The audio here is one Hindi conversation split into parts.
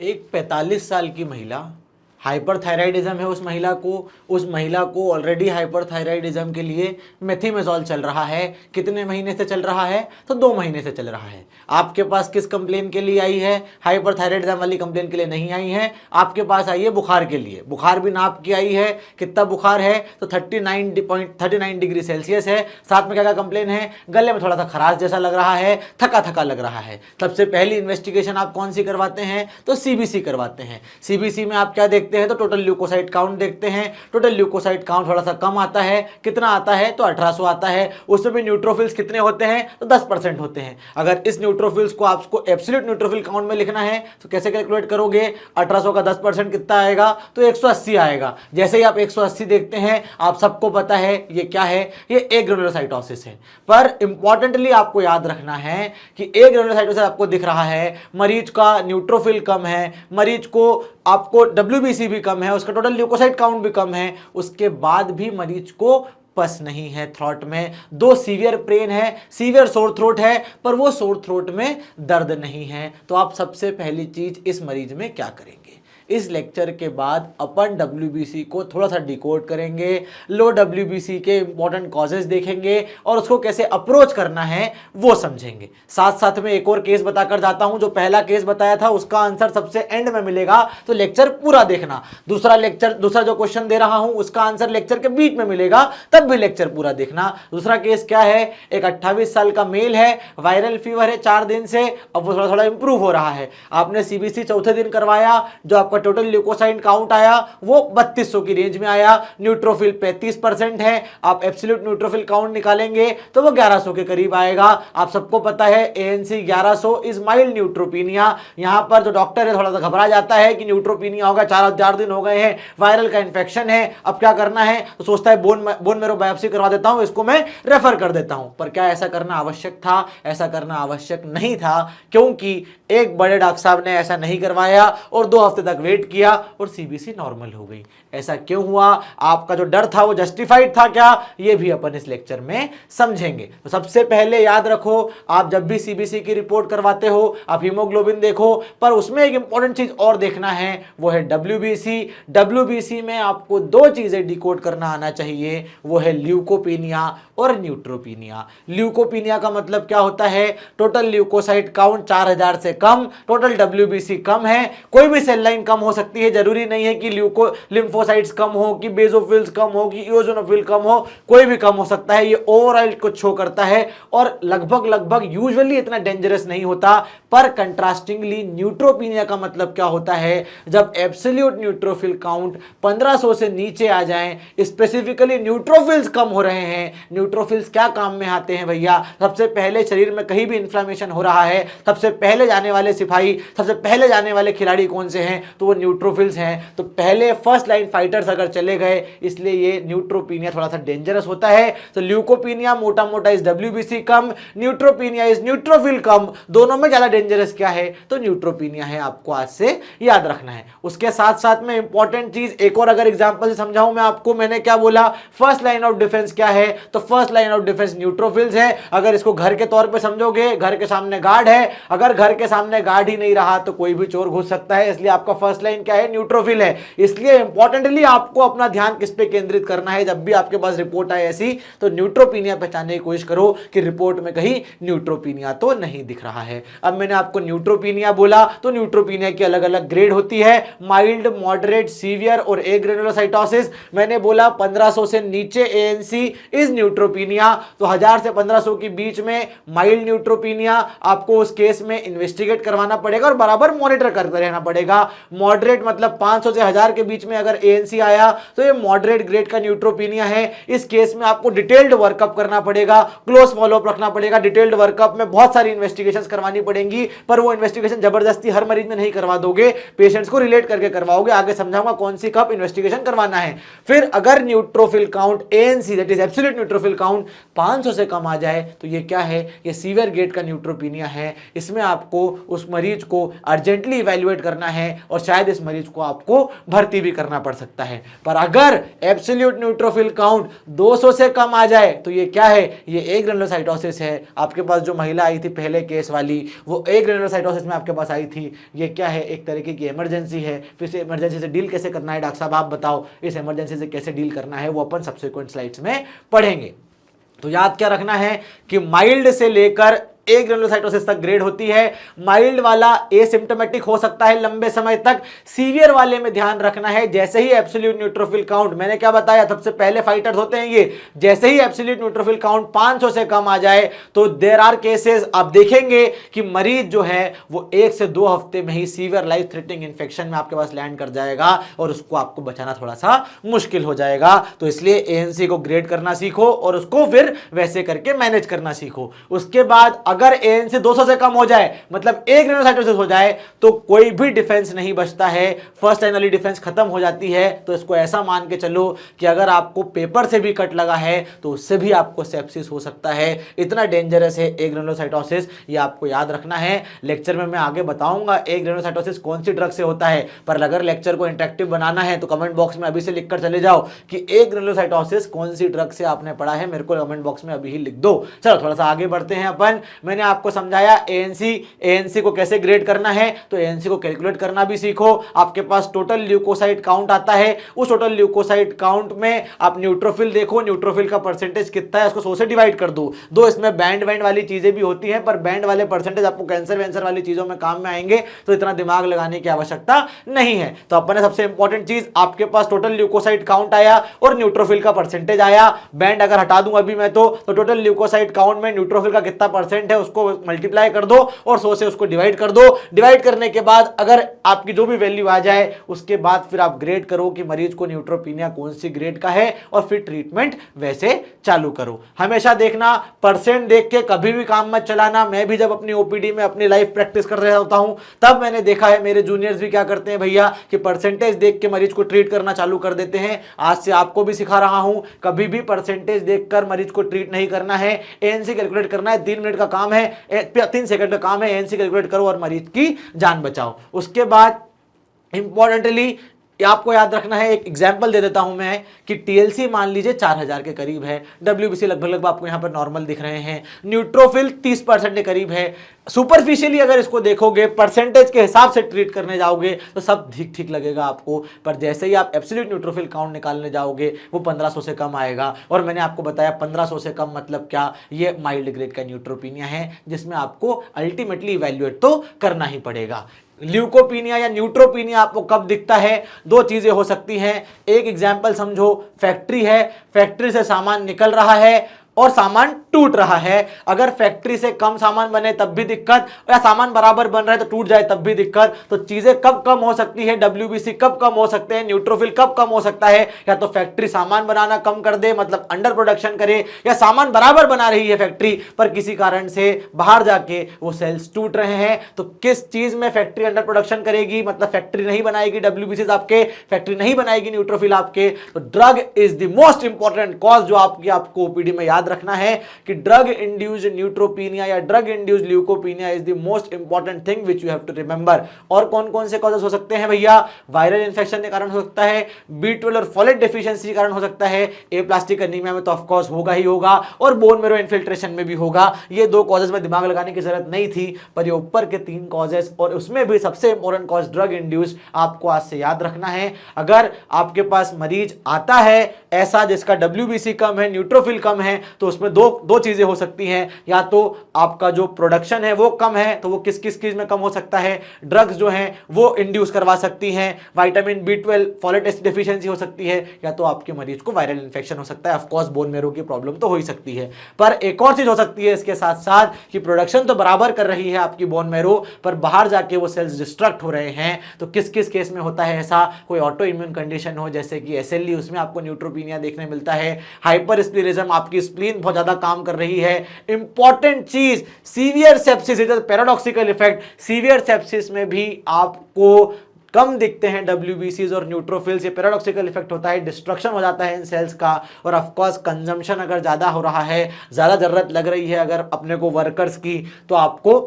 एक 45 साल की महिला, हाइपरथायराइडिज्म है उस महिला को ऑलरेडी हाइपरथायराइडिज्म के लिए मेथिमेजॉल चल रहा है। कितने महीने से चल रहा है? तो 2 महीने से चल रहा है। आपके पास किस कंप्लेन के लिए आई है? हाइपरथायराइडिज्म वाली कंप्लेन के लिए नहीं आई है, आपके पास आई है बुखार के लिए। बुखार भी नाप के आई है, कितना बुखार है? तो 39 डिग्री सेल्सियस है। साथ में क्या क्या कंप्लेन है? गले में थोड़ा सा खराश जैसा लग रहा है, थका थका लग रहा है। सबसे पहली इन्वेस्टिगेशन आप कौन सी करवाते हैं? तो सीबीसी करवाते हैं। सीबीसी में आप क्या देखते हैं? तो टोटल ल्यूकोसाइट काउंट देखते हैं। टोटल ल्यूकोसाइट काउंट थोड़ा सा कम आता है। कितना आता है? तो 1800 आता है। उसमें भी न्यूट्रोफिल्स कितने होते हैं? तो 10% होते हैं। अगर इस न्यूट्रोफिल्स को आपको एब्सोल्यूट न्यूट्रोफिल काउंट में लिखना है तो कैसे कैलकुलेट करोगे? 1800 का 10% कितना आएगा? तो 180 आएगा। जैसे ही आप 180 देखते हैं, आप सबको पता है ये क्या है? ये एग्रेनुलोसाइटोसिस है। पर इंपॉर्टेंटली आपको याद रखना है कि एग्रेनुलोसाइटोसिस आपको दिख रहा है, मरीज का न्यूट्रोफिल कम है, मरीज को आपको डब्ल्यूबीसी भी कम है, उसका टोटल ल्यूकोसाइट काउंट भी कम है, उसके बाद भी मरीज को पस नहीं है थ्रोट में, 2 सीवियर पेन है, सीवियर सोर थ्रोट है, पर वो सोर थ्रोट में दर्द नहीं है। तो आप सबसे पहली चीज इस मरीज में क्या करेंगे? इस लेक्चर के बाद अपन डब्ल्यूबीसी को थोड़ा सा डिकोड करेंगे, लो डब्ल्यूबीसी के इंपॉर्टेंट कॉजेज देखेंगे और उसको कैसे अप्रोच करना है वो समझेंगे। साथ साथ में एक और केस बताकर जाता हूं। जो पहला केस बताया था उसका आंसर सबसे एंड में मिलेगा, तो लेक्चर पूरा देखना। दूसरा जो क्वेश्चन दे रहा हूं उसका आंसर लेक्चर के बीच में मिलेगा, तब भी लेक्चर पूरा देखना। दूसरा केस क्या है? एक 28 साल का मेल है, वायरल फीवर है 4 दिन से, अब वो थोड़ा थोड़ा इंप्रूव हो रहा है। आपने सीबीसी चौथे दिन करवाया, जो आपका टोटल ल्यूकोसाइट काउंट आया वो 3200 की रेंज में आया, न्यूट्रोफिल 35% है। आप एब्सोल्यूट न्यूट्रोफिल काउंट निकालेंगे तो वो 1100 के करीब आएगा। आप सबको पता है एएनसी 1100 इज माइल्ड न्यूट्रोपीनिया। यहां पर जो डॉक्टर है थोड़ा सा घबरा जाता है कि न्यूट्रोपीनिया होगा, 4 दिन हो गए हैं, वायरल का इंफेक्शन है, अब क्या करना है? तो सोचता है बोन मैरो बायोप्सी करवा देता हूं, इसको मैं रेफर कर देता हूं। पर क्या ऐसा करना आवश्यक था? ऐसा करना आवश्यक नहीं था, क्योंकि एक बड़े डॉक्टर साहब ने ऐसा नहीं करवाया और 2 हफ्ते तक वेट किया और सीबीसी नॉर्मल हो गई। ऐसा क्यों हुआ? आपका जो डर था वो जस्टिफाइड था क्या? ये भी अपन इस लेक्चर में समझेंगे। तो सबसे पहले याद रखो, आप जब भी सीबीसी की रिपोर्ट करवाते हो आप हीमोग्लोबिन देखो, पर उसमें एक इंपॉर्टेंट चीज और देखना है, वो है डब्ल्यूबीसी। डब्ल्यूबीसी में आपको 2 चीजें डिकोड करना आना चाहिए, वो है ल्यूकोपीनिया और न्यूट्रोपीनिया। ल्यूकोपीनिया का मतलब क्या होता है? टोटल ल्यूकोसाइट काउंट 4000 से कम, टोटल डब्ल्यूबीसी कम है। कोई भी सेल लाइन कम हो सकती है, जरूरी नहीं है कि लिम्फोसाइट्स कम हो, कि बेसोफिल्स कम हो, कि इओसिनोफिल कम हो, कोई भी कम हो सकता है। ये ओवरऑल को शो करता है और लगभग यूजुअली इतना डेंजरस नहीं होता। पर कंट्रास्टिंगली न्यूट्रोपीनिया का मतलब क्या होता है? जब एब्सोल्यूट न्यूट्रोफिल काउंट 1500 से नीचे आ जाएं, स्पेसिफिकली न्यूट्रोफिल्स कम हो रहे हैं। न्यूट्रोफिल्स क्या काम में आते हैं भैया? सबसे पहले शरीर में कहीं भी इंफ्लेमेशन हो रहा है, सबसे पहले जाने वाले सिपाही, सबसे पहले जाने वाले खिलाड़ी कौन से हैं? तो वो न्यूट्रोफिल्स हैं। तो पहले फर्स्ट लाइन फाइटर्स अगर चले गए, इसलिए ये न्यूट्रोपीनिया थोड़ा सा डेंजरस होता है। तो ल्यूकोपीनिया मोटा मोटा इज डब्ल्यूबीसी कम, न्यूट्रोपीनिया इज न्यूट्रोफिल कम। दोनों में ज्यादा डेंजरस क्या है? तो न्यूट्रोपीनिया है, आपको आज से याद रखना है। उसके साथ साथ में इंपॉर्टेंट चीज एक और अगर एग्जांपल से समझाऊं मैं आपको, मैंने क्या बोला? फर्स्ट लाइन ऑफ डिफेंस क्या है? तो first line of defence neutrophils है। अगर इसको घर के तौर पे समझोगे, घर के सामने गार्ड है, अगर घर के सामने गार्ड ही नहीं रहा तो कोई भी चोर घुस सकता है, इसलिए आपका फर्स्ट लाइन क्या है? न्यूट्रोफिल है। इसलिए इंपॉर्टेंटली आपको अपना ध्यान किस पे केंद्रित करना है? जब भी आपके पास रिपोर्ट आए ऐसी, तो न्यूट्रोपीनिया पहचानने की कोशिश करो कि रिपोर्ट में कहीं न्यूट्रोपीनिया तो नहीं दिख रहा है। अब मैंने आपको न्यूट्रोपीनिया बोला, तो न्यूट्रोपीनिया की अलग अलग ग्रेड होती है, माइल्ड, मॉडरेट, सीवियर और एग्रेनुलोसाइटोसिस। मैंने बोला 1500 से नीचे एएनसी इज न्यूट्रोपीनिया, तो 1000 से 1500 के बीच में माइल्ड न्यूट्रोपीनिया। आपको उस केस में इन्वेस्टिगेट करवाना पड़ेगा और बराबर मॉनिटर करते रहना पड़ेगा। मॉडरेट मतलब 500 से 1000 के बीच में अगर एएनसी आया तो ये मॉडरेट ग्रेड का न्यूट्रोपीनिया है। इस केस में आपको डिटेल्ड वर्कअप करना पड़ेगा, क्लोज फॉलोअप रखना पड़ेगा। डिटेल्ड वर्कअप में बहुत सारी इन्वेस्टिगेशंस करवानी पड़ेंगी, पर वो इन्वेस्टिगेशन जबरदस्ती हर मरीज में नहीं करवा दोगे, पेशेंट्स को रिलेट करके करवाओगे। आगे समझाऊंगा कौन सी कब इन्वेस्टिगेशन करवाना है। फिर अगर neutrophil count ANC that is absolute neutrophil count 500 से कम आ जाए तो ये क्या है? ये सीवियर ग्रेड का न्यूट्रोपीनिया है। इसमें आपको उस मरीज को अर्जेंटली इवैल्यूएट करना है और शायद इस मरीज को आपको भर्ती भी करना पड़ सकता है। पर अगर एब्सोल्यूट न्यूट्रोफिल काउंट 200 से कम आ जाए तो ये क्या है, ये ए ग्रेनुलोसाइटोसिस है। आपके पास जो महिला आई थी पहले केस वाली, वो ए ग्रेनुलोसाइटोसिस में आपके पास आई थी। ये क्या है, एक तरीके की इमरजेंसी है। फिर से इमरजेंसी से डील कैसे करना है डॉक्टर साहब आप बताओ, इस इमरजेंसी से कैसे डील करना है वो अपन सब्सिक्वेंट स्लाइड्स में पढ़ेंगे। तो याद क्या रखना है कि माइल्ड से लेकर ए ग्रेनुलोसाइटोसिस तक ग्रेड होती है। माइल्ड वाला एसिम्प्टोमेटिक हो सकता है लंबे समय तक। सीवियर वाले में ध्यान रखना है, जैसे ही एब्सोल्यूट न्यूट्रोफिल काउंट, मैंने क्या बताया, सबसे पहले फाइटर्स होते हैं ये, जैसे ही एब्सोल्यूट न्यूट्रोफिल काउंट 500 से कम आ जाए तो देयर आर केसेस, आप देखेंगे कि मरीज जो है वो 1 से 2 हफ्ते में ही सीवियर लाइफ थ्रेटनिंग इंफेक्शन में आपके पास लैंड कर जाएगा और उसको आपको बचाना थोड़ा सा मुश्किल हो जाएगा। तो इसलिए एएनसी को ग्रेड करना सीखो और उसको फिर वैसे करके मैनेज करना सीखो। उसके बाद अगर एएनसी 200 से कम हो जाए, मतलब एक ग्रेनुलोसाइटोसिस हो जाए, तो कोई भी डिफेंस नहीं बचता है, फर्स्ट लाइन वाली डिफेंस खत्म हो जाती है। तो इसको ऐसा मान के चलो कि अगर आपको पेपर से भी कट लगा है तो उससे भी आपको सेप्सिस हो सकता है। इतना डेंजरस है ए ग्रेनुलोसाइटोसिस, ये आपको याद रखना है। लेक्चर में मैं आगे बताऊंगा ए ग्रेनुलोसाइटोसिस कौन सी ड्रग से होता है, पर अगर लेक्चर को इंटरेक्टिव बनाना है तो कमेंट बॉक्स में अभी से लिखकर चले जाओ कि ए ग्रेनुलोसाइटोसिस कौन सी ड्रग से आपने पढ़ा है, मेरे को कमेंट बॉक्स में अभी ही लिख दो। चलो थोड़ा सा आगे बढ़ते हैं अपन। मैंने आपको समझाया एएनसी को कैसे ग्रेड करना है, तो एएनसी को कैलकुलेट करना भी सीखो। आपके पास टोटल ल्यूकोसाइट काउंट आता है, उस टोटल ल्यूकोसाइट काउंट में आप न्यूट्रोफिल देखो, न्यूट्रोफिल का परसेंटेज कितना है उसको 100 से डिवाइड कर दो। दो इसमें बैंड वाली चीजें भी होती हैं, पर बैंड वाले परसेंटेज आपको कैंसर वैंसर वाली चीजों में काम में आएंगे, तो इतना दिमाग लगाने की आवश्यकता नहीं है। तो अपने सबसे इंपॉर्टेंट चीज, आपके पास टोटल ल्यूकोसाइट काउंट आया और न्यूट्रोफिल का परसेंटेज आया। बैंड अगर हटा दूं अभी मैं तो टोटल ल्यूकोसाइट काउंट में न्यूट्रोफिल का कितना परसेंट है उसको मल्टीप्लाई कर दो और 100 से उसको डिवाइड कर दो। डिवाइड करने के बाद अगर आपकी जो भी वैल्यू आ जाए उसके बाद फिर आप ग्रेड करो कि मरीज को न्यूट्रोपीनिया कौन सी ग्रेड का है और फिर ट्रीटमेंट वैसे चालू करो। हमेशा देखना, परसेंट देख के कभी भी काम मत चलाना। मैं भी जब अपनी ओपीडी में अपनी लाइफ प्रैक्टिस कर रहा होता हूं तब मैंने देखा है मेरे जूनियर्स भी क्या करते हैं भैया कि परसेंटेज देख के मरीज को ट्रीट करना चालू कर देते हैं। आज से आपको भी सिखा रहा हूं, कभी भी परसेंटेज देखकर मरीज को ट्रीट नहीं करना है। एएनसी कैलकुलेट करना है, 3 मिनट का काम है, 3 सेकंड का काम है। एएनसी कैलकुलेट करो और मरीज की जान बचाओ। उसके बाद इंपॉर्टेंटली आपको याद रखना है, एक एग्जांपल दे देता हूं मैं कि टीएलसी मान लीजिए 4000 के करीब है, डब्ल्यूबीसी लगभग आपको यहां पर नॉर्मल दिख रहे हैं, न्यूट्रोफिल 30% के करीब है। सुपरफिशियली अगर इसको देखोगे, परसेंटेज के हिसाब से ट्रीट करने जाओगे तो सब ठीक ठीक लगेगा आपको, पर जैसे ही आप एब्सोल्यूट न्यूट्रोफिल काउंट निकालने जाओगे वो 1500 से कम आएगा। और मैंने आपको बताया 1500 से कम मतलब क्या, ये माइल्ड ग्रेड का न्यूट्रोपीनिया है जिसमें आपको अल्टीमेटली इवैल्यूएट तो करना ही पड़ेगा। ल्यूकोपीनिया या न्यूट्रोपीनिया आपको कब दिखता है, 2 चीजें हो सकती हैं। एक एग्जांपल समझो, फैक्ट्री है, फैक्ट्री से सामान निकल रहा है और सामान टूट रहा है। अगर फैक्ट्री से कम सामान बने तब भी दिक्कत, या सामान बराबर बन रहा है तो टूट जाए तब भी दिक्कत। तो चीजें कब कम हो सकती है, डब्ल्यूबीसी कब कम हो सकते हैं, न्यूट्रोफिल कब कम हो सकता है, या तो फैक्ट्री सामान बनाना कम कर दे मतलब अंडर प्रोडक्शन करे, या सामान बराबर बना रही है फैक्ट्री पर किसी कारण से बाहर जाके वो सेल्स टूट रहे हैं। तो किस चीज में फैक्ट्री अंडर प्रोडक्शन करेगी, मतलब फैक्ट्री नहीं बनाएगी डब्ल्यूबीसी आपके, फैक्ट्री नहीं बनाएगी न्यूट्रोफिल आपके। तो drug is the most important cause जो आपको ओपीडी में याद रखना है कि ड्रग इंड्यूस्ड न्यूट्रोपीनिया या drug induced leukopenia is the most important thing which you have to remember. और कौन कौन से कॉजेस हो सकते हैं भैया, वायरल इंफेक्शन के कारण हो सकता है, B12 और फॉलेट डेफिशिएंसी के कारण हो सकता है, एप्लास्टिक एनीमिया में तो ऑफ कोर्स होगा ही होगा, और बोन मैरो इन्फिल्ट्रेशन में भी होगा। ये 2 कॉजेस में दिमाग लगाने की जरूरत नहीं थी, पर ये ऊपर के 3 कॉजेस, और उसमें भी सबसे इंपॉर्टेंट कॉज ड्रग इंड्यूस्ड आपको आज से याद रखना है। अगर आपके पास मरीज आता है ऐसा जिसका WBC कम है, न्यूट्रोफिल कम है, तो उसमें दो चीजें हो सकती हैं। या तो आपका जो प्रोडक्शन है वो कम है, तो वो किस किस चीज में कम हो सकता है, ड्रग्स जो हैं वो इंड्यूस करवा सकती हैं, vitamin B12 folate acid deficiency हो सकती है, या तो आपके मरीज को वायरल इंफेक्शन हो सकता है। ऑफ कोर्स बोन मैरो की प्रॉब्लम तो हो ही सकती है, पर एक और चीज हो सकती है इसके साथ साथ कि प्रोडक्शन तो बराबर कर रही है आपकी बोन मैरो, पर बाहर जाके वो सेल्स डिस्ट्रक्ट हो रहे हैं। तो किस किस केस में होता है ऐसा, कोई ऑटो इम्यून कंडीशन हो जैसे कि SLE, उसमें आपको न्यूट्रोपीनिया देखने मिलता है। हाइपर स्प्लीनिज्म, आपकी स्प्लीन बहुत ज्यादा काम कर रही है। इंपॉर्टेंट चीज, severe sepsis, it is paradoxical effect, severe sepsis में भी आपको कम दिखते हैं WBCs और न्यूट्रोफिल्स। ये पैराडॉक्सिकल इफेक्ट होता है, डिस्ट्रक्शन हो जाता है इन सेल्स का, और ऑफ कोर्स कंजम्पशन अगर ज्यादा हो रहा है, ज्यादा जरूरत लग रही है अगर अपने को वर्कर्स की, तो आपको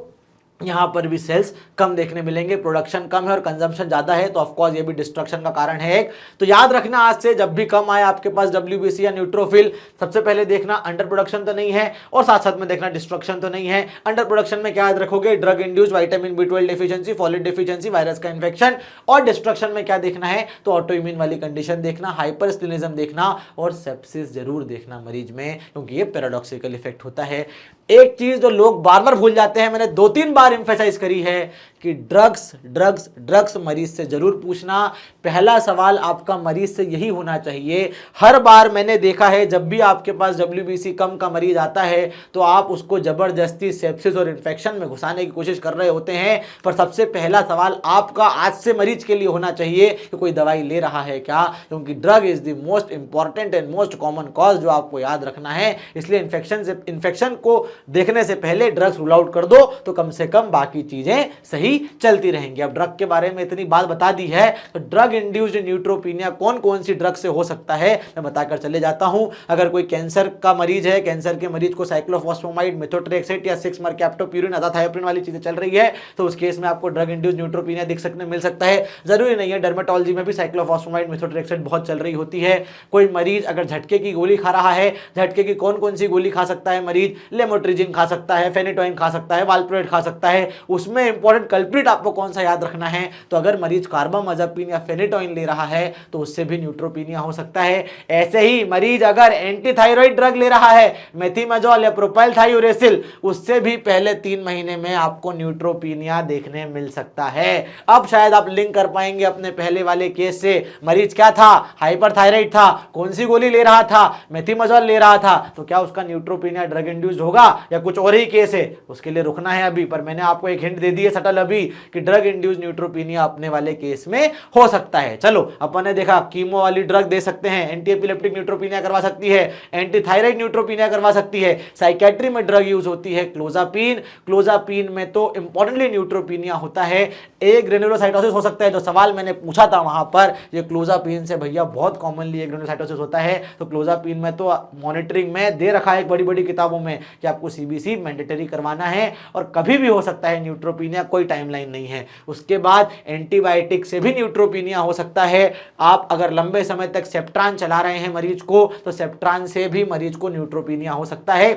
यहाँ पर भी सेल्स कम देखने मिलेंगे, प्रोडक्शन कम है और कंजम्पशन ज्यादा है, तो ऑफकोर्स ये भी डिस्ट्रक्शन का कारण है एक। तो याद रखना आज से जब भी कम आए आपके पास WBC या न्यूट्रोफिल, सबसे पहले देखना अंडर प्रोडक्शन तो नहीं है और साथ साथ में देखना डिस्ट्रक्शन तो नहीं है। अंडर प्रोडक्शन में क्या याद रखोगे, drug induced vitamin B12 deficiency, folate deficiency, virus का इन्फेक्शन। और डिस्ट्रक्शन में क्या देखना है, तो ऑटो इम्यून वाली कंडीशन देखना, हाइपरस्टिनिज्म देखना और सेप्सिस जरूर देखना मरीज में, क्योंकि ये पैराडॉक्सिकल इफेक्ट होता है। एक चीज जो लोग बार बार भूल जाते हैं, मैंने 2-3 बार एम्फेसाइज करी है कि ड्रग्स ड्रग्स ड्रग्स मरीज से जरूर पूछना। पहला सवाल आपका मरीज से यही होना चाहिए। हर बार मैंने देखा है जब भी आपके पास WBC कम का मरीज आता है तो आप उसको जबरदस्ती सेप्सिस और इन्फेक्शन में घुसाने की कोशिश कर रहे होते हैं, पर सबसे पहला सवाल आपका आज से मरीज के लिए होना चाहिए कि कोई दवाई ले रहा है क्या, क्योंकि drug is the most important and most common cause जो आपको याद रखना है। इसलिए इन्फेक्शन को देखने से पहले ड्रग्स रूल आउट कर दो, तो कम से कम बाकी चीजें सही चलती रहेंगी। अब ड्रग के बारे में इतनी बात बता दी है, तो ड्रग इंड्यूस्ड न्यूट्रोपीनिया कौन कौन सी ड्रग से हो सकता है मैं बताकर चले जाता हूं। अगर कोई कैंसर का मरीज है, कैंसर के मरीज को साइक्लोफॉस्फेमाइड, मेथोट्रेक्सेट या 6-मरकैप्टोप्यूरिन, अजाथायोप्रिन वाली चीजें चल रही है, तो उस केस में आपको ड्रग इंड्यूस्ड न्यूट्रोपीनिया दिख सकने मिल सकता है। जरूरी नहीं है, डर्मेटोलॉजी में भी साइक्लोफॉस्फेमाइड, मेथोट्रेक्सेट बहुत चल रही होती है। कोई मरीज अगर झटके की गोली खा रहा है, झटके की कौन कौन सी गोली खा सकता है मरीज, लेमोट्रिजिन खा सकता है, फेनिटोइन खा सकता है, वाल्प्रोएट खा सकता है। उसमें इंपॉर्टेंट कल्प्रिट आपको कौन सा याद रखना है, तो अगर मरीज कार्बामाज़ेपिन या फेनिटोइन ले रहा है तो उससे भी न्यूट्रोपीनिया हो सकता है। ऐसे ही मरीज अगर एंटीथायराइड ड्रग ले रहा है, मेथिमाजोल या प्रोपाइलथायोरेसिल, उससे भी पहले 3 महीने में आपको न्यूट्रोपीनिया देखने मिल सकता है। अब शायद आप लिंक कर पाएंगे अपने पहले वाले केस से, मरीज क्या था, हाइपरथायराइड था, कौन सी गोली ले रहा था, मेथिमाजोल ले रहा था, तो क्या उसका न्यूट्रोपीनिया ड्रग इंड्यूस्ड होगा या कुछ और ही केस है, उसके लिए रुकना है अभी। पर मैंने आपको एक हिंट दे दी है सटल अभी कि ड्रग इंड्यूस्ड न्यूट्रोपीनिया अपने वाले केस में हो सकता है। चलो अपन ने देखा कीमो वाली ड्रग दे सकते हैं, एंटी एपिलेप्टिक न्यूट्रोपीनिया करवा सकती है, एंटी थायराइड न्यूट्रोपीनिया करवा सकती है। साइकेट्री में ड्रग यूज होती है क्लोजापिन, क्लोजापिन में तो इंपॉर्टेंटली न्यूट्रोपीनिया होता है। एक ग्रेनुलोसाइटोसिस हो सकता है, जो सवाल मैंने पूछा था वहां पर, ये क्लोजापिन से भैया बहुत कॉमनली एक ग्रेनुलोसाइटोसिस होता है। तो क्लोजापिन में तो मॉनिटरिंग में दे रखा है बड़ी बड़ी किताबों में कि आपको CBC मैंडेटरी करवाना है, और कभी भी हो सकता है न्यूट्रोपीनिया, कोई टाइमलाइन नहीं है। उसके बाद एंटीबायोटिक से भी न्यूट्रोपीनिया हो सकता है। आप अगर लंबे समय तक सेप्ट्रान चला रहे हैं मरीज को, तो सेप्ट्रान से भी मरीज को न्यूट्रोपीनिया हो सकता है।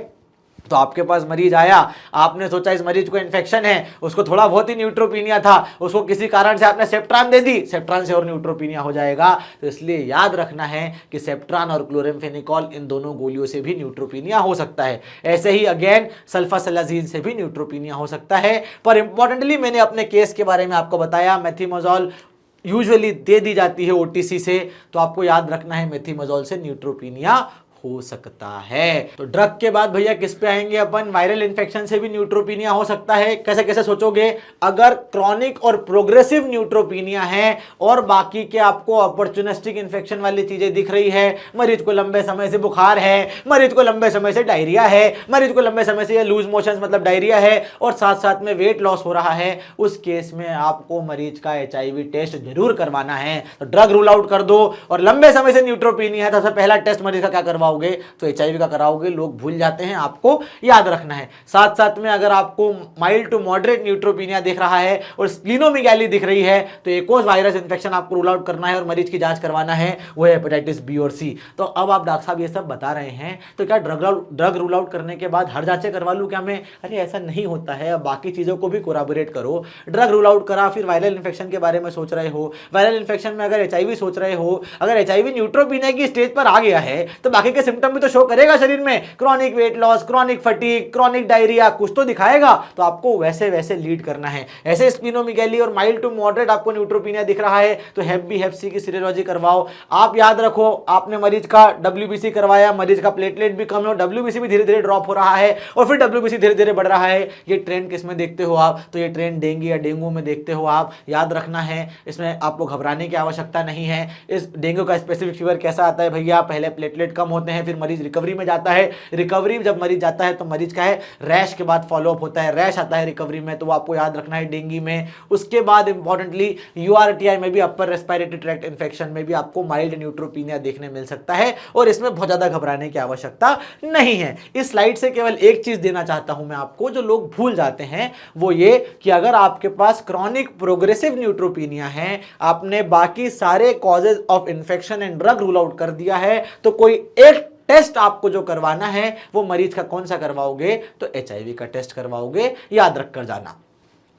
तो आपके पास मरीज आया, आपने सोचा इस मरीज को इन्फेक्शन है, उसको थोड़ा बहुत ही न्यूट्रोपीनिया था, उसको किसी कारण से आपने सेप्ट्रान दे दी, सेप्ट्रान से और न्यूट्रोपीनिया हो जाएगा। तो इसलिए याद रखना है कि सेप्ट्रान और क्लोरेम्फेनिकॉल, इन दोनों गोलियों से भी न्यूट्रोपीनिया हो सकता है। ऐसे ही अगेन सल्फासलाजीन से भी न्यूट्रोपीनिया हो सकता है। पर इंपॉर्टेंटली मैंने अपने केस के बारे में आपको बताया, मेथिमाजोल यूजुअली दे दी जाती है OTC से, तो आपको याद रखना है मेथिमाजोल से न्यूट्रोपीनिया हो सकता है। तो ड्रग के बाद भैया किस पे आएंगे अपन, वायरल इन्फेक्शन से भी न्यूट्रोपीनिया हो सकता है। कैसे कैसे सोचोगे, अगर क्रॉनिक और प्रोग्रेसिव न्यूट्रोपीनिया है और बाकी के आपको अपॉर्चुनिस्टिक इन्फेक्शन वाली चीजें दिख रही है, मरीज को लंबे समय से बुखार है, मरीज को लंबे समय से डायरिया है, मरीज को लंबे समय से लूज मोशन मतलब डायरिया है, और साथ साथ में वेट लॉस हो रहा है, उस केस में आपको मरीज का HIV टेस्ट जरूर करवाना है। तो ड्रग रूल आउट कर दो, और लंबे समय से न्यूट्रोपीनिया है तो सबसे पहला टेस्ट मरीज का क्या करवाओ, तो HIV का कराओगे। लोग भूल जाते हैं, आपको याद रखना है। साथ साथ में अगर आपको माइल्ड टू मॉडरेट न्यूट्रोपीनिया दिख रहा है और स्प्लीनोमेगाली दिख रही है, तो एक और वायरस इंफेक्शन आपको रूल आउट करना है और मरीज की जांच करवाना है, वो है हेपेटाइटिस B और C। तो अब आप डॉक्टर साहब ये सब बता रहे हैं, तो क्या ड्रग रूल आउट करने के बाद हर जांचें करवा लूं क्या मैं? अरे ऐसा नहीं होता है, अब बाकी चीजों को भी कोराबोरेट करो। ड्रग रूल आउट करा, फिर वायरल इन्फेक्शन के बारे में सोच रहे हो, वायरल इन्फेक्शन में अगर HIV सोच रहे हो, अगर HIV न्यूट्रोपीनिया की स्टेज पर आ गया है तो बाकी के सिम्टम भी तो शो करेगा शरीर में, chronic weight loss, chronic fatigue, chronic diarrhoea, कुछ तो दिखाएगा। तो आपको वैसे वैसे लीड करना है। ऐसे स्प्लीनोमेगाली और माइल्ड टू मॉडरेट आपको न्यूट्रोपीनिया दिख रहा है तो हेप बी हेप सी की सीरोलॉजी करवाओ। आप याद रखो, आपने मरीज का WBC करवाया, मरीज का प्लेटलेट भी कम है, WBC भी धीरे धीरे ड्रॉप हो रहा है, और फिर WBC धीरे धीरे बढ़ रहा है। ये ट्रेंड किस में देखते हो आप? तो ये ट्रेंड डेंगू या डेंगू में देखते हो आप। याद रखना है, इसमें आपको घबराने की आवश्यकता नहीं है। इस डेंगू का स्पेसिफिक फीवर कैसा आता है भैया? पहले प्लेटलेट कम होते करवाते हैं, फिर मरीज रिकवरी में जाता है। रिकवरी जब मरीज जाता है तो मरीज का है रैश के बाद फॉलोअप होता है, रैश आता है रिकवरी में, तो वो आपको याद रखना है डेंगू में। उसके बाद इंपॉर्टेंटली यूआरटीआई में भी, अपर रेस्पिरेटरी ट्रैक्ट इन्फेक्शन में भी आपको माइल्ड न्यूट्रोपीनिया देखने मिल सकता है, और इसमें बहुत ज्यादा घबराने की आवश्यकता नहीं है। इस स्लाइड से केवल एक चीज देना चाहता हूं मैं आपको, जो लोग भूल जाते हैं वो ये कि अगर आपके पास क्रॉनिक प्रोग्रेसिव न्यूट्रोपीनिया है, आपने बाकी सारे causes of infection and drug rule out कर दिया है, तो कोई एक टेस्ट आपको जो करवाना है वो मरीज का कौन सा करवाओगे, तो एचआईवी का टेस्ट करवाओगे, याद रखकर जाना।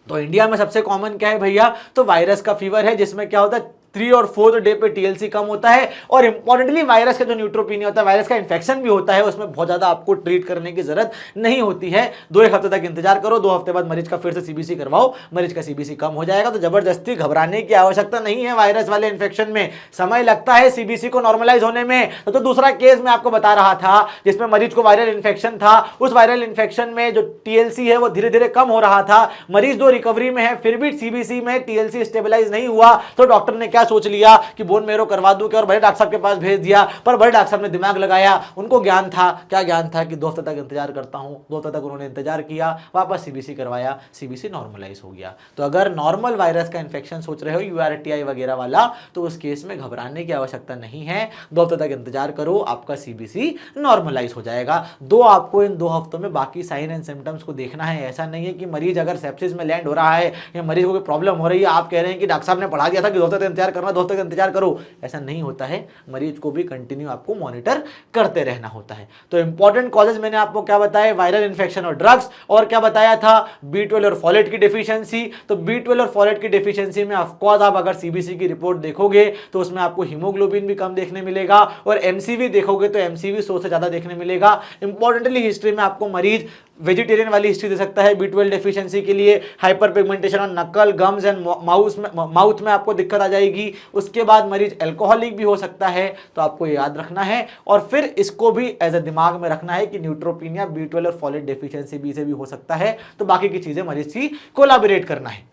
तो इंडिया में सबसे कॉमन क्या है भैया, तो वायरस का फीवर है, जिसमें क्या होता है 3 और 4 डे पे टीएलसी कम होता है, और इंपॉर्टेंटली वायरस का जो न्यूट्रोपीनिया होता है, वायरस का इन्फेक्शन भी होता है, उसमें बहुत ज्यादा आपको ट्रीट करने की जरूरत नहीं होती है। 2-1 हफ्ते तक इंतजार करो, 2 हफ्ते बाद मरीज का फिर से सीबीसी करवाओ, मरीज का सीबीसी कम हो जाएगा। तो जबरदस्ती घबराने की आवश्यकता नहीं है वायरस वाले इन्फेक्शन में, समय लगता है सीबीसी को नॉर्मलाइज होने में। तो दूसरा केस मैं आपको बता रहा था जिसमें मरीज को वायरल इन्फेक्शन था, उस वायरल इन्फेक्शन में जो टीएलसी है वो धीरे धीरे कम हो रहा था, मरीज 2 रिकवरी में है, फिर भी सीबीसी में टीएलसी स्टेबलाइज नहीं हुआ, तो डॉक्टर ने क्या सोच लिया कि बोन मेरो करवा दूं, और बड़े डॉक्टर साहब के पास भेज दिया। पर बड़े डॉक्टर साहब ने दिमाग लगाया, उनको ज्ञान था, क्या ज्ञान था कि 2 हफ्ते तक इंतजार करता हूं, 2 हफ्ते तक उन्होंने इंतजार किया, वापस सीबीसी करवाया, सीबीसी नॉर्मलाइज हो गया। तो अगर नॉर्मल वायरस का इंफेक्शन सोच रहे हो, यूआरटीआई वगैरह वाला, तो उस केस में घबराने की आवश्यकता नहीं है, 2 हफ्ते तक इंतजार करो, आपका सीबीसी नॉर्मलाइज हो जाएगा। आपको इन 2 हफ्तों में बाकी साइन एंड सिम्टम्स को देखना है। ऐसा नहीं है कि मरीज अगर सेप्सिस में लैंड हो रहा है या मरीज को कोई प्रॉब्लम हो रही है, आप कह रहे हैं कि डॉक्टर साहब ने पढ़ा दिया था कि 2 हफ्ते तक इंतजार करना, 2 हफ्ते तक इंतजार करो, ऐसा नहीं होता है। मरीज को भी कंटिन्यू आपको मॉनिटर करते रहना होता है। तो इंपॉर्टेंट कॉजेज मैंने आपको क्या बताया, वायरल इन्फेक्शन और ड्रग्स, और क्या बताया था, B12 और फॉलेट की डिफिशियंसी। तो B12 और फॉलेट की डिफिशियंसी में ऑफकोर्स आप अगर सीबीसी की रिपोर्ट देखोगे तो उसमें आपको हीमोग्लोबिन भी कम देखने मिलेगा, और एमसीवी देखोगे तो एमसीवी 100 से ज्यादा देखने मिलेगा। इंपॉर्टेंटली हिस्ट्री में आपको मरीज वेजिटेरियन वाली हिस्ट्री दे सकता है B12 डेफिशिएंसी के लिए, हाइपर पिगमेंटेशन ऑन नकल, गम्स एंड माउथ में आपको दिक्कत आ जाएगी। उसके बाद मरीज अल्कोहलिक भी हो सकता है, तो आपको ये याद रखना है, और फिर इसको भी एज ए दिमाग में रखना है कि न्यूट्रोपीनिया B12 और फॉलेट डेफिशिएंसी भी से भी हो सकता है। तो बाकी की चीजें मरीज की कोलैबोरेट करना है।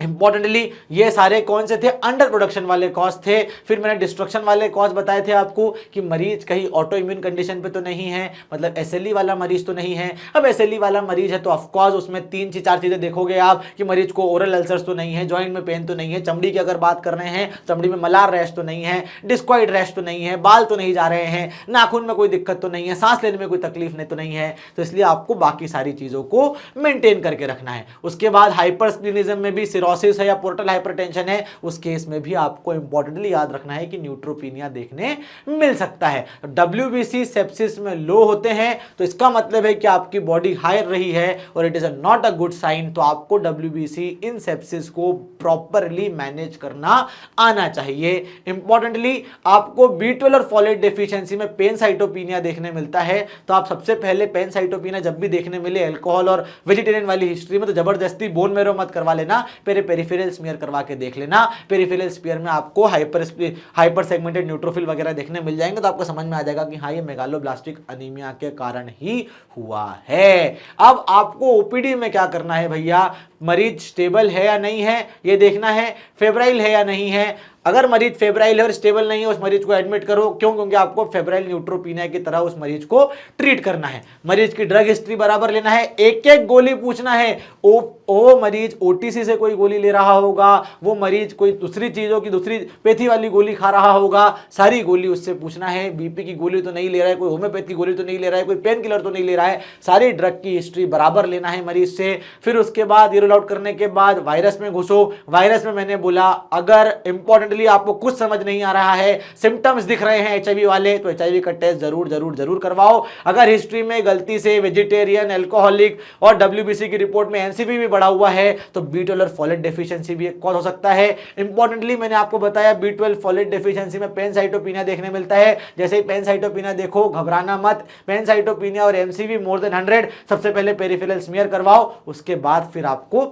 इंपॉर्टेंटली ये सारे कौन से थे, अंडर प्रोडक्शन वाले कॉज थे। फिर मैंने डिस्ट्रक्शन वाले कॉज बताए थे आपको कि मरीज कहीं ऑटो इम्यून कंडीशन पे तो नहीं है, मतलब एसएलई वाला मरीज तो नहीं है। अब एसएलई वाला मरीज है तो ऑफकोर्स उसमें 3-4 चीजें देखोगे आप कि मरीज को ओरल अल्सर्स तो नहीं है, जॉइंट में पेन तो नहीं है, चमड़ी की अगर बात कर रहे हैं चमड़ी में मलार रैश तो नहीं है, डिस्क्वाइड रैश तो नहीं है, बाल तो नहीं जा रहे हैं, नाखून में कोई दिक्कत तो नहीं है, सांस लेने में कोई तकलीफ नहीं तो नहीं है। तो इसलिए आपको बाकी सारी चीजों को मेंटेन करके रखना है। उसके बाद हाइपरस्प्लिनिज्म में भी सिरोसिस है या पोर्टल हाइपरटेंशन है, उस केस में भी आपको इंपॉर्टेंटली याद रखना है कि न्यूट्रोपीनिया देखने मिल सकता है। WBC सेप्सिस में लो होते हैं तो इसका मतलब है कि आपकी बॉडी हाई रही है और it is not a good sign. तो आपको WBC इन सेप्सिस को प्रॉपरली मैनेज करना आना चाहिए। इंपॉर्टेंटली आपको B12 और फॉलेट डेफिशिएंसी में पेनसाइटोपिनिया देखने मिलता है, तो आप सबसे पहले पेनसाइटोपिनिया जब भी देखने मिले अल्कोहल और वेजिटेरियन वाली हिस्ट्री में, तो जबरदस्ती बोन मेरो मत करवा लेना, पेरिफेरल स्मीयर करवा के देख लेना। पेरिफेरल स्मीयर में आपको हाइपर सेगमेंटेड न्यूट्रोफिल वगैरह देखने मिल जाएंगे, तो आपको समझ में आ जाएगा कि हाँ ये मेगालोब्लास्टिक अनीमिया के कारण ही हुआ है। अब आपको ओपीडी में क्या करना है भैया, मरीज स्टेबल है या नहीं है ये देखना है, फेब्राइल है या नहीं है। अगर मरीज फेब्राइल है और स्टेबल नहीं है उस मरीज को एडमिट करो। क्यों? क्योंकि आपको फेब्राइल न्यूट्रोपीनिया की तरह उस मरीज को ट्रीट करना है। मरीज की ड्रग हिस्ट्री बराबर लेना है, एक एक गोली पूछना है। वो मरीज ओटीसी से कोई गोली ले रहा होगा, वो मरीज कोई दूसरी चीजों की दूसरी पैथी वाली गोली खा रहा होगा, सारी गोली उससे पूछना है। बीपी की गोली तो नहीं ले रहा है, कोई होम्योपैथ की गोली तो नहीं ले रहा है, कोई पेन किलर तो नहीं ले रहा है, सारी ड्रग की हिस्ट्री बराबर लेना है मरीज से। फिर उसके बाद ये रूल आउट करने के बाद वायरस में घुसो। वायरस में मैंने बोला अगर इंपॉर्टेंटली आपको कुछ समझ नहीं आ रहा है, सिम्टम्स दिख रहे हैं एचआईवी वाले, तो एचआईवी का टेस्ट जरूर करवाओ। अगर हिस्ट्री में गलती से वेजिटेरियन, अल्कोहलिक और WBC की रिपोर्ट में एनसीवी भी बढ़ा हुआ है तो B12 और फॉलेट डेफिशिएंसी भी एक कॉज हो सकता है। इंपॉर्टेंटली मैंने आपको बताया B12 फॉलेट डेफिशिएंसी में पेनसाइटोपिनिया देखने मिलता है। जैसे ही पेनसाइटोपिनिया देखो घबराना मत, पेनसाइटोपिनिया और एमसीवी मोर देन 100 सबसे पहले पेरिफेरल स्मीयर करवाओ, उसके बाद फिर आपको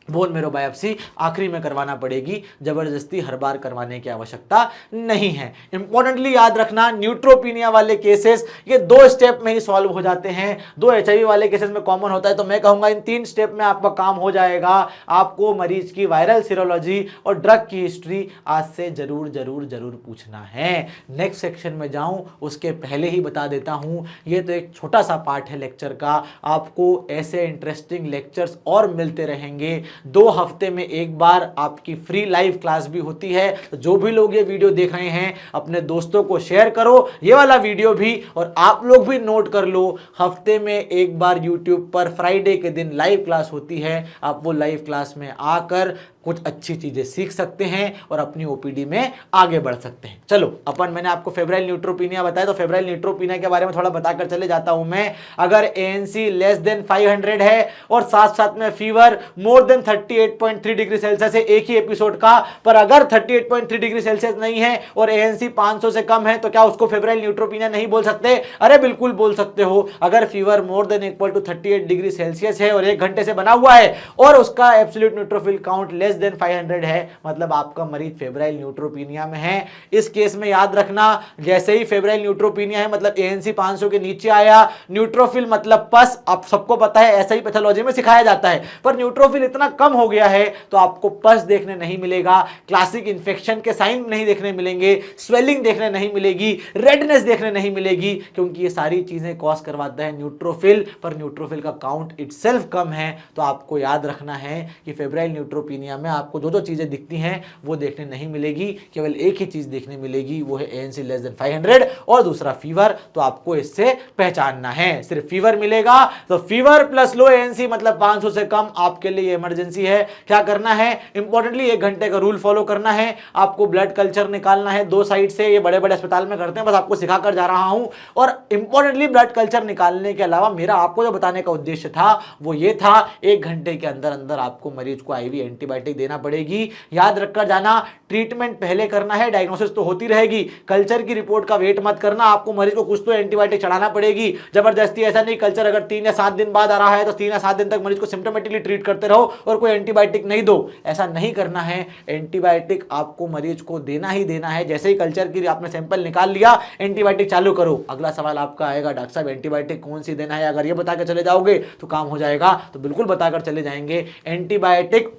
बोन मेरो बायोप्सी आखिरी में करवाना पड़ेगी, जबरदस्ती हर बार करवाने की आवश्यकता नहीं है। इंपॉर्टेंटली याद रखना, न्यूट्रोपीनिया वाले केसेस ये 2 स्टेप में ही सॉल्व हो जाते हैं। 2 एचआईवी वाले केसेस में कॉमन होता है, तो मैं कहूंगा इन 3 स्टेप में आपका काम हो जाएगा। आपको मरीज की वायरल सीरोलॉजी और ड्रग की हिस्ट्री आज से जरूर जरूर जरूर पूछना है। नेक्स्ट सेक्शन में जाऊं उसके पहले ही बता देता हूं, ये तो एक छोटा सा पार्ट है लेक्चर का, आपको ऐसे इंटरेस्टिंग लेक्चर्स और मिलते रहेंगे। 2 हफ्ते में एक बार आपकी फ्री लाइव क्लास भी होती है। तो जो भी लोग ये वीडियो देख रहे हैं अपने दोस्तों को शेयर करो ये वाला वीडियो भी, और आप लोग भी नोट कर लो, हफ्ते में एक बार यूट्यूब पर फ्राइडे के दिन लाइव क्लास होती है। आप वो लाइव क्लास में आकर कुछ अच्छी चीजें सीख सकते हैं और अपनी ओपीडी में आगे बढ़ सकते हैं। चलो मैंने आपको फेब्राइल न्यूट्रोपीनिया बताया, तो फेब्राइल न्यूट्रोपीनिया के बारे में थोड़ा बताकर चले जाता हूं मैं। अगर एएनसी लेस देन 500 है और साथ साथ में fever more then 38.3 degree Celsius है, एक ही एपिसोड का, पर अगर 38.3 डिग्री सेल्सियस नहीं है और एएनसी 500 से कम है, तो क्या उसको फेब्राइल न्यूट्रोपीनिया नहीं बोल सकते? अरे बिल्कुल बोल सकते हो। अगर fever more than equal to 38 degree Celsius है और 1 घंटे से बना हुआ है और उसका absolute neutrophil count less than 500 है, मतलब आपका मरीज फेब्राइल न्यूट्रोपीनिया में है। इस केस में याद रखना, जैसे ही फेब्राइल न्यूट्रोपीनिया है मतलब एएनसी 500 के नीचे आया, न्यूट्रोफिल मतलब पस, आप सबको पता है ऐसा ही पैथोलॉजी में सिखाया जाता है, पर न्यूट्रोफिल इतना कम हो गया है तो आपको पस देखने नहीं मिलेगा, क्लासिक इंफेक्शन के साइन नहीं देखने मिलेंगे, स्वेलिंग देखने नहीं मिलेगी, रेडनेस देखने नहीं मिलेगी, क्योंकि ये सारी चीजें कॉज करवाता है न्यूट्रोफिल, पर न्यूट्रोफिल का काउंट इटसेल्फ कम है। तो आपको याद रखना है कि फेब्राइल न्यूट्रोपीनिया में आपको जो चीजें दिखती हैं वो देखने नहीं मिलेगी, केवल एक ही चीज देखने मिलेगी, वो है एएनसी लेस देन 500 और दूसरा फीवर। तो आपको इससे पहचानना है, सिर्फ फीवर मिलेगा तो फीवर प्लस लो एएनसी मतलब 500 से कम आपके लिए इमरजेंसी है। क्या करना है? इंपॉर्टेंटली 1 घंटे का रूल फॉलो करना है। आपको ब्लड कल्चर निकालना है 2 साइड से, ये बड़े बड़े अस्पताल में करते हैं, बस आपको सिखा कर जा रहा हूं। और इंपॉर्टेंटली ब्लड कल्चर निकालने के अलावा मेरा आपको जो बताने का उद्देश्य था वो ये था, 1 घंटे के अंदर अंदर आपको मरीज को आईवी एंटीबायोटिक देना पड़ेगी। याद रखकर जाना, ट्रीटमेंट पहले करना है, डायग्नोसिस तो होती रहेगी, कल्चर की रिपोर्ट का वेट मत करना, आपको मरीज को कुछ तो एंटीबायोटिक चढ़ाना पड़ेगी जबरदस्ती। ऐसा नहीं कल्चर अगर 3 या 7 दिन बाद आ रहा है तो 3 या 7 दिन तक मरीज को सिम्टोमेटिकली ट्रीट करते रहो और कोई एंटीबायोटिक नहीं दो, ऐसा नहीं करना है। एंटीबायोटिक आपको मरीज को देना ही देना है। जैसे ही कल्चर की आपने सैंपल निकाल लिया, एंटीबायोटिक चालू करो। अगला सवाल आपका आएगा, डॉक्टर साहब एंटीबायोटिक कौन सी देना है? अगर ये बताकर चले जाओगे तो काम हो जाएगा, तो बिल्कुल बताकर चले जाएंगे। एंटीबायोटिक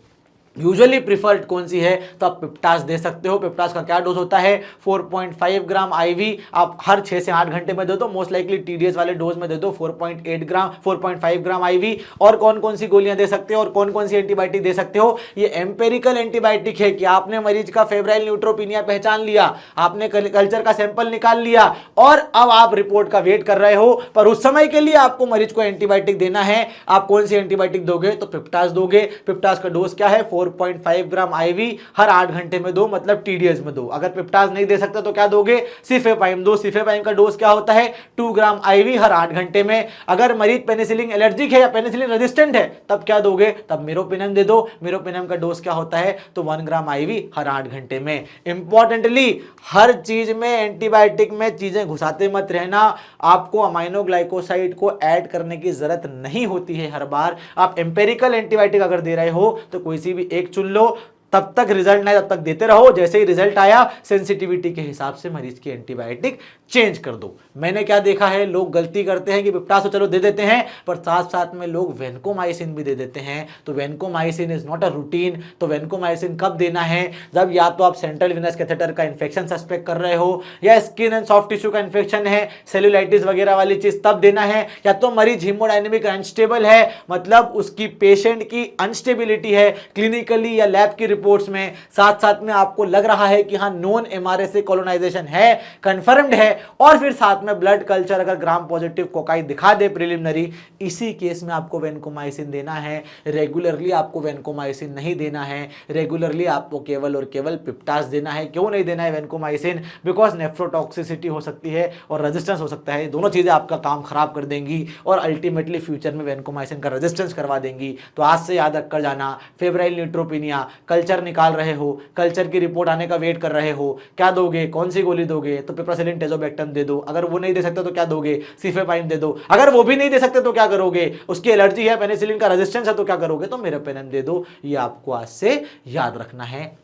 यूजुअली प्रिफर्ड कौन सी है? तो आप पिप्टास दे सकते हो। पिप्टास का क्या डोज होता है? 4.5 ग्राम आईवी आप हर 6 से 8 घंटे में दे दो, मोस्ट लाइकली टीडीएस वाले डोज में दे दो 4.5 ग्राम आईवी। और कौन कौन सी गोलियां दे सकते हो और कौन कौन सी एंटीबायोटिक दे सकते हो? ये एम्पेरिकल एंटीबायोटिक है कि आपने मरीज का फेब्राइल न्यूट्रोपीनिया पहचान लिया, आपने कल्चर का सैंपल निकाल लिया और अब आप रिपोर्ट का वेट कर रहे हो, पर उस समय के लिए आपको मरीज को एंटीबायोटिक देना है। आप कौन सी एंटीबायोटिक दोगे? तो पिप्टास दोगे। पिप्टास का डोज क्या है? 4.5 ग्राम आईवी हर 8 घंटे में दो, मतलब टीडीएस में दो। अगर पिप्टास नहीं दे सकता तो क्या दोगे? सिफेपाइम दो। सिफेपाइम का डोज क्या होता है? 2 ग्राम आईवी हर 8 घंटे में। अगर मरीज पेनिसिलिन एलर्जिक है या पेनिसिलिन रेजिस्टेंट है तब क्या दोगे? तब मेरोपेनम दे दो। मेरोपेनम का डोज क्या होता है? तो 1 ग्राम आईवी हर 8 घंटे में। इंपॉर्टेंटली हर चीज में एंटीबायोटिक में चीजें घुसाते मत रहना। आपको अमाइनो ग्लाइकोसाइड को ऐड करने की जरूरत नहीं होती है हर बार। आप एम्पेरिकल एंटीबायोटिक अगर दे रहे हो तो कोई सी भी एक चुन लो, तब तक रिजल्ट नहीं तब तक देते रहो। जैसे ही रिजल्ट आया सेंसिटिविटी के हिसाब से मरीज की एंटीबायोटिक चेंज कर दो। मैंने क्या देखा है, लोग गलती करते हैं कि पिप्टास तो चलो दे देते हैं, पर साथ साथ में लोग वेनकोमाइसिन भी दे देते हैं। तो vancomycin is not a routine. तो वेनकोमाइसिन कब देना है? जब या तो आप सेंट्रल विनस कैथेटर का इन्फेक्शन सस्पेक्ट कर रहे हो, या स्किन एंड सॉफ्ट टिश्यू का इन्फेक्शन है, सेलुलाइटिस वगैरह वाली चीज, तब देना है। या तो मरीज हीमोडायनेमिक अनस्टेबल है, मतलब उसकी पेशेंट की अनस्टेबिलिटी है क्लिनिकली या लैब की रिपोर्ट्स में, साथ साथ में आपको लग रहा है कि हाँ नॉन एमआरएसए कॉलोनाइजेशन है, कंफर्म्ड है, और फिर साथ में ब्लड कल्चर अगर ग्राम पॉजिटिव कोकाई दिखा दे प्रिलिमिनरी, इसी केस में आपको वेनकोमाइसिन देना है। रेगुलरली आपको वेनकोमाइसिन नहीं देना है। रेगुलरली आपको केवल और केवल पिप्टास देना है। क्यों नहीं देना है वेनकोमाइसिन? बिकॉज नेफ्रोटॉक्सिसिटी हो सकती है और रेजिस्टेंस हो सकता है। दोनों चीजें आपका काम खराब कर देंगी और अल्टीमेटली फ्यूचर में वेनकोमाइसिन का रेजिस्टेंस करवा देंगी। तो आज से याद रखकर जाना, फेब्राइल न्यूट्रोपीनिया कल्चर निकाल रहे हो, कल्चर की रिपोर्ट आने का वेट कर रहे हो, क्या दोगे? कौन सी गोली दोगे? तो पिप्रासिलिन टेजोबेक्टम आइवरमेक्टिन दे दो, अगर वो नहीं दे सकते तो क्या दोगे, सिफेपाइन दे दो, अगर वो भी नहीं दे सकते तो क्या करोगे, उसकी एलर्जी है, पेनिसिलिन का रेजिस्टेंस है तो क्या करोगे, तो मेरोपेनेम दे दो। ये आपको आज से याद रखना है।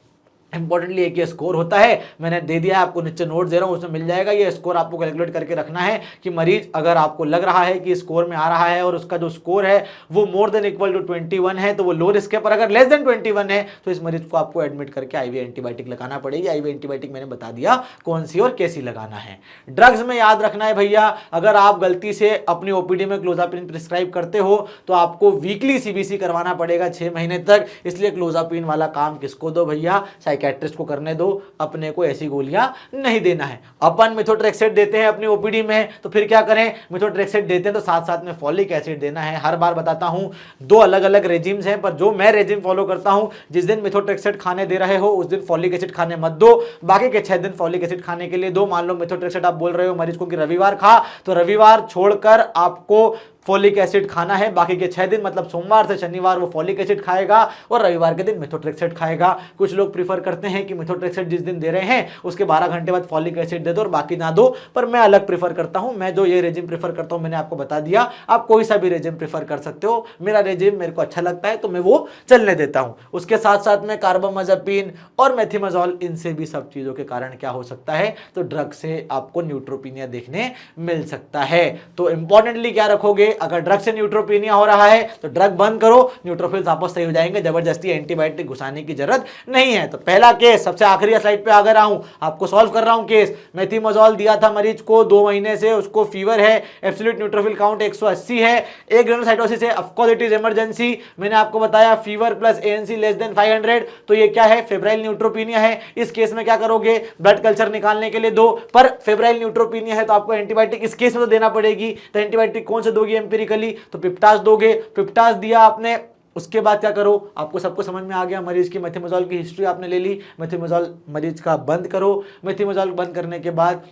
इंपॉर्टेंटली एक ये स्कोर होता है, मैंने दे दिया है आपको, नीचे नोट दे रहा हूं उसमें मिल जाएगा। ये स्कोर आपको कैलकुलेट करके रखना है कि मरीज अगर आपको लग रहा है कि स्कोर में आ रहा है और उसका जो स्कोर है वो मोर देन इक्वल टू 21 है तो वो लो रिस्क है, पर अगर लेस देन 21 है तो इस मरीज को आपको एडमिट करके आईवी एंटीबायोटिक लगाना पड़ेगी। आईवी एंटीबायोटिक मैंने बता दिया कौन सी और कैसी लगाना है। ड्रग्स में याद रखना है भैया, अगर आप गलती से अपनी ओपीडी में क्लोजापिन प्रिस्क्राइब करते हो तो आपको वीकली सीबीसी करवाना पड़ेगा 6 महीने तक। इसलिए क्लोजापिन वाला काम किसको दो भैया, साइकेट्रिस्ट को करने दो, अपने को ऐसी गोलियां नहीं देना है। अपन मेथोट्रेक्सेट देते हैं अपनी ओपीडी में तो फिर क्या करें, मेथोट्रेक्सेट देते हैं तो साथ साथ में फॉलिक एसिड देना है। हर बार बताता हूं 2 अलग अलग रेजिम्स हैं, पर जो मैं रेजिम फॉलो करता हूं, जिस दिन मेथोट्रेक्सेट खाने दे रहे हो उस दिन फॉलिक एसिड खाने मत दो, बाकी के 6 दिन फॉलिक एसिड खाने के लिए दो। मान लो मेथोट्रेक्सेट आप बोल रहे हो मरीज को कि रविवार खा, तो रविवार छोड़कर आपको फॉलिक एसिड खाना है, बाकी के 6 दिन मतलब सोमवार से शनिवार वो फॉलिक एसिड खाएगा और रविवार के दिन मेथोट्रेक्सेट खाएगा। कुछ लोग प्रीफर करते हैं कि मेथोट्रेक्सेट जिस दिन दे रहे हैं उसके 12 घंटे बाद फॉलिक एसिड दे दो और बाकी ना दो, पर मैं अलग प्रीफर करता हूं। मैं जो ये रेजिम प्रीफर करता हूं मैंने आपको बता दिया, आप कोई सा भी रेजिम प्रीफर कर सकते हो। मेरा रेजिम मेरे को अच्छा लगता है तो मैं वो चलने देता हूं। उसके साथ साथ में कार्बामाज़ेपिन और मेथिमाजोल, इनसे भी सब चीजों के कारण क्या हो सकता है, तो ड्रग से आपको न्यूट्रोपीनिया देखने मिल सकता है। तो इंपॉर्टेंटली क्या रखोगे, अगर ड्रग से न्यूट्रोपीनिया हो रहा है तो ड्रग बंद करो, न्यूट्रोफिल्स वापस सही हो जाएंगे, जबरदस्ती एंटीबायोटिक घुसाने की जरूरत नहीं है। तो पहला केस सबसे आखिरी स्लाइड पे आ गया हूं, आपको सॉल्व कर रहा हूं केस। मेथिमाजोल दिया था मरीज को 2 महीने से, उसको फीवर है, एब्सोल्यूट न्यूट्रोफिल काउंट 180 है, एक ग्रेनुलोसाइटोसिस है, of course it is emergency. मैंने आपको बताया fever plus ANC less than 500, तो ये क्या है, फेब्राइल न्यूट्रोपीनिया है। इस केस में क्या करोगे, ब्लड कल्चर निकालने के लिए दो, पर फेब्राइल न्यूट्रोपीनिया है तो आपको एंटीबायोटिक इस केस में तो देना पड़ेगी। तो एंटीबायोटिक कौन से दोगे एम्पिरिकली, तो पिप्टास दोगे। पिप्टास दिया आपने, उसके बाद क्या करो, आपको सबको समझ में आ गया, मरीज की मेथिमाजोल की हिस्ट्री आपने ले ली, मेथिमाजोल मरीज का बंद करो। मेथिमाजोल बंद करने के बाद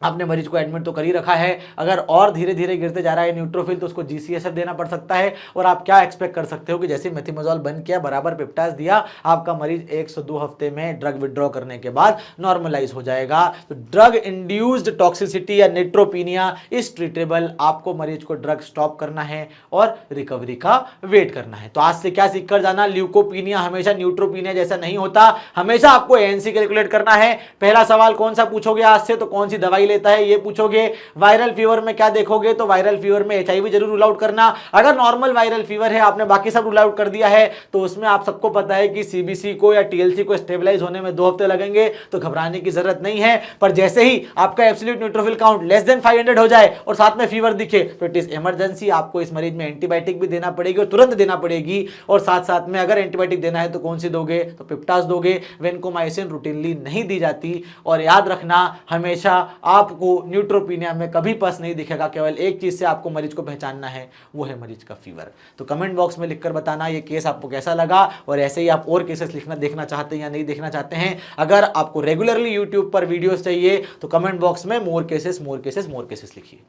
आपने मरीज को एडमिट तो कर ही रखा है, अगर और धीरे धीरे गिरते जा रहा है न्यूट्रोफिल तो उसको जीसीएसएफ देना पड़ सकता है। और आप क्या एक्सपेक्ट कर सकते हो कि जैसे मेथिमाजोल बंद किया, बराबर पिप्टास दिया, आपका मरीज 1 से 2 हफ्ते में ड्रग विड्रॉ करने के बाद नॉर्मलाइज हो जाएगा। तो ड्रग इंड्यूस्ड टॉक्सिसिटी या नेट्रोपीनिया इज ट्रीटेबल। आपको मरीज को ड्रग स्टॉप करना है और रिकवरी का वेट करना है। तो आज से क्या सीख कर जाना, ल्यूकोपीनिया हमेशा न्यूट्रोपीनिया जैसा नहीं होता, हमेशा आपको एएनसी कैलकुलेट करना है। पहला सवाल कौन सा पूछोगे आज से, तो कौन सी दवाई लेता है ये पूछोगे। वायरल फीवर में क्या देखोगे, तो वायरल फीवर में एचआईवी जरूर रूल आउट करना। अगर नॉर्मल वायरल फीवर है, आपने बाकी सब रूल आउट कर दिया है, तो उसमें आप सबको पता है कि सीबीसी को या टीएलसी को स्टेबलाइज होने में 2 हफ्ते लगेंगे, तो घबराने की जरूरत नहीं है। पर जैसे ही आपका absolute neutrophil count less than 500 हो जाए और साथ में फीवर दिखे तो इट इज इमरजेंसी, आपको इस मरीज में एंटीबायोटिक भी देना पड़ेगी और तुरंत देना पड़ेगी। और साथ साथ में अगर एंटीबायोटिक देना है तो कौन सी दोगे, तो पिप्टास दोगे। वेनकोमाइसिन रूटीनली नहीं दी जाती। और याद रखना हमेशा आपको न्यूट्रोपीनिया में कभी पस नहीं दिखेगा, केवल एक चीज से आपको मरीज को पहचानना है, वो है मरीज का फीवर। तो कमेंट बॉक्स में लिखकर बताना ये केस आपको कैसा लगा, और ऐसे ही आप और केसेस लिखना देखना चाहते हैं या नहीं देखना चाहते हैं। अगर आपको रेगुलरली यूट्यूब पर वीडियोस चाहिए तो कमेंट बॉक्स में more cases more cases more cases लिखिए।